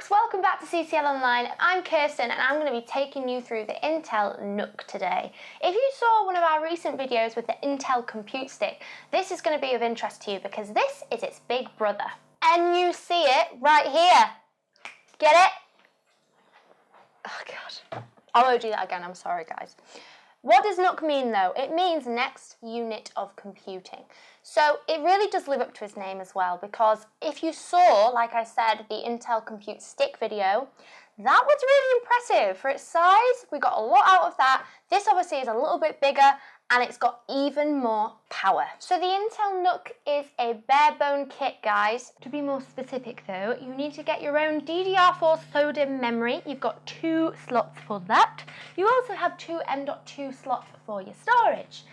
folks, welcome back to CCL Online. I'm Kirsten and I'm going to be taking you through the Intel NUC today. If you saw one of our recent videos with the Intel Compute Stick, this is going to be of interest to you because this is its big brother. And you see it right here. Get it? Oh God. I won't do that again, I'm sorry guys. What does NUC mean though? It means next unit of computing. So it really does live up to its name as well, because if you saw, like I said, the Intel Compute Stick video, that was really impressive. For its size, we got a lot out of that. This obviously is a little bit bigger and it's got even more power. So the Intel NUC is a bare bone kit, guys. To be more specific though, you need to get your own DDR4 SODIMM memory. You've got 2 slots for that. You also have 2 M.2 slots for your storage.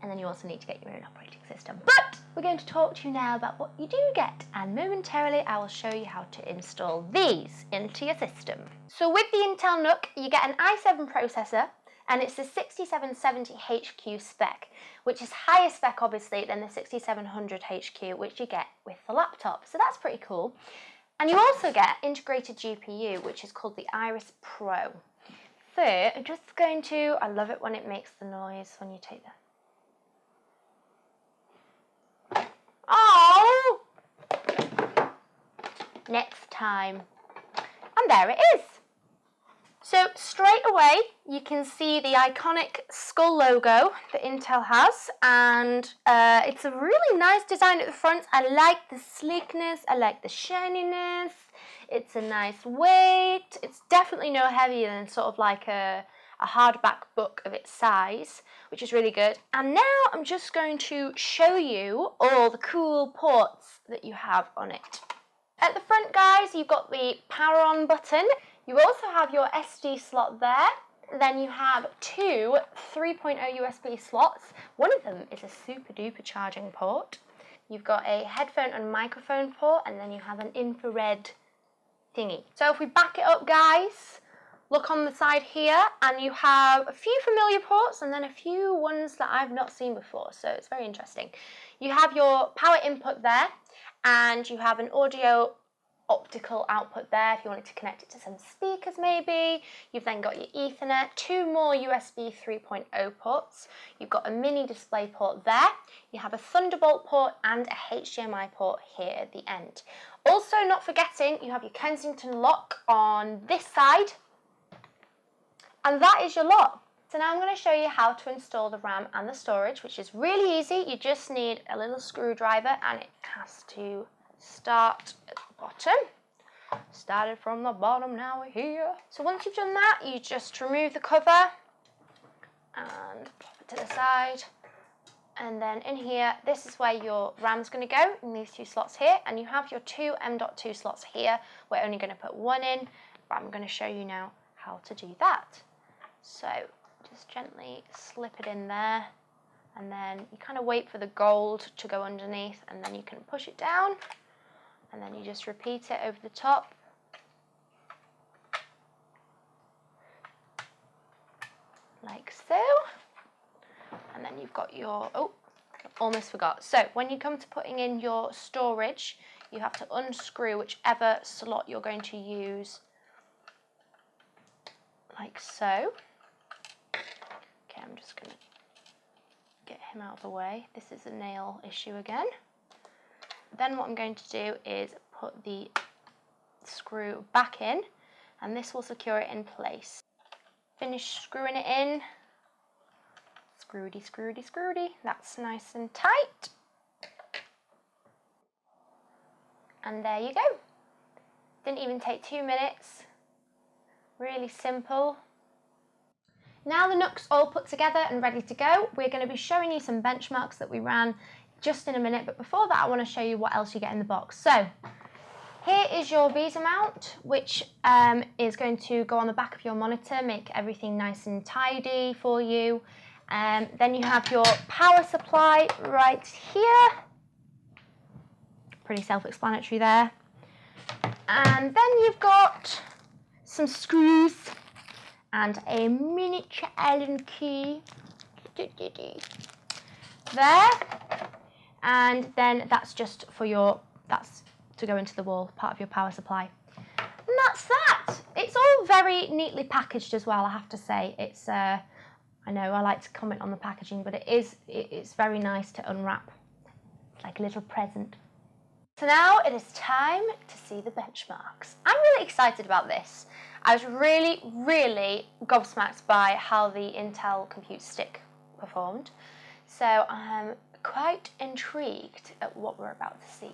And then you also need to get your own operating system. But we're going to talk to you now about what you do get, and momentarily I will show you how to install these into your system. So with the Intel NUC, you get an i7 processor, and it's the 6770HQ spec, which is higher spec obviously than the 6700HQ, which you get with the laptop. So that's pretty cool. And you also get integrated GPU, which is called the Iris Pro. So I'm just going to, I love it when it makes the noise when you take that. Oh! Next time. And there it is. So straight away you can see the iconic skull logo that Intel has, and it's a really nice design at the front. I like the sleekness, I like the shininess, it's a nice weight. It's definitely no heavier than sort of like a hardback book of its size, which is really good. And now I'm just going to show you all the cool ports that you have on it. At the front, guys, you've got the power on button. You also have your SD slot there. Then you have 2 3.0 USB slots. One of them is a super duper charging port. You've got a headphone and microphone port, and then you have an infrared thingy. So if we back it up, guys, look on the side here, and you have a few familiar ports and then a few ones that I've not seen before, so it's very interesting. You have your power input there, and you have an audio optical output there if you wanted to connect it to some speakers maybe. You've then got your Ethernet, 2 more USB 3.0 ports. You've got a mini display port there. You have a Thunderbolt port and a HDMI port here at the end. Also, not forgetting, you have your Kensington lock on this side. And that is your lot. So now I'm going to show you how to install the RAM and the storage, which is really easy. You just need a little screwdriver, and it has to start at the bottom. Started from the bottom, now we're here. So once you've done that, you just remove the cover and pop it to the side. And then in here, this is where your RAM's going to go, in these 2 slots here. And you have your 2 M.2 slots here. We're only going to put 1 in, but I'm going to show you now how to do that. So just gently slip it in there, and then you kind of wait for the gold to go underneath, and then you can push it down, and then you just repeat it over the top. Like so. And then you've got your, oh, almost forgot. So when you come to putting in your storage, you have to unscrew whichever slot you're going to use, like so. Okay, I'm just going to get him out of the way. This is a nail issue again. Then what I'm going to do is put the screw back in, and this will secure it in place. Finish screwing it in. Screwdy, screwdy, screwdy. That's nice and tight. And there you go. Didn't even take 2 minutes. Really simple. Now the NUC's all put together and ready to go, we're going to be showing you some benchmarks that we ran just in a minute, but before that I want to show you what else you get in the box. So here is your VESA mount, which is going to go on the back of your monitor, make everything nice and tidy for you. Then you have your power supply right here. Pretty self-explanatory there. And then you've got some screws and a miniature Allen key there, and then that's just for your, that's to go into the wall, part of your power supply. that's that. It's all very neatly packaged as well, I have to say. It's, I know I like to comment on the packaging, but it's very nice to unwrap. It's like a little present. So now it is time to see the benchmarks. I'm really excited about this. I was really, really gobsmacked by how the Intel Compute Stick performed. So I'm quite intrigued at what we're about to see.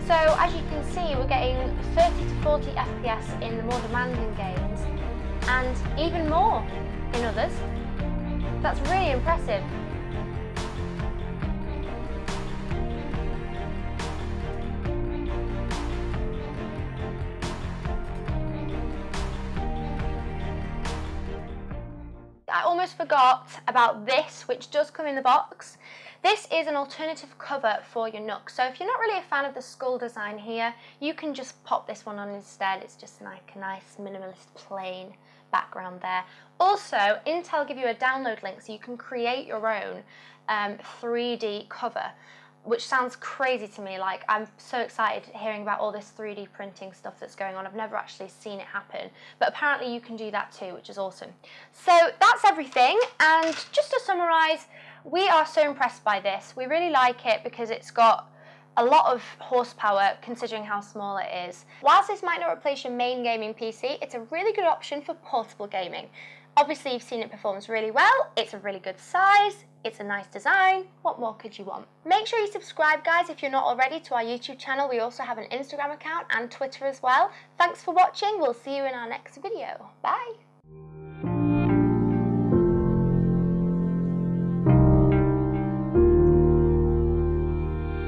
So as you can see, we're getting 30 to 40 FPS in the more demanding games and even more in others. That's really impressive. I almost forgot about this, which does come in the box. This is an alternative cover for your NUC. So if you're not really a fan of the skull design here, you can just pop this one on instead. It's just like a nice minimalist plain background there. Also, Intel give you a download link so you can create your own 3D cover, which sounds crazy to me. Like, I'm so excited hearing about all this 3D printing stuff that's going on. I've never actually seen it happen, but apparently you can do that too, which is awesome. So that's everything, and just to summarize, we are so impressed by this. We really like it because it's got a lot of horsepower considering how small it is. Whilst this might not replace your main gaming PC, it's a really good option for portable gaming. Obviously you've seen it performs really well, it's a really good size, it's a nice design, what more could you want? Make sure you subscribe, guys, if you're not already, to our YouTube channel. We also have an Instagram account and Twitter as well. Thanks for watching, we'll see you in our next video. Bye!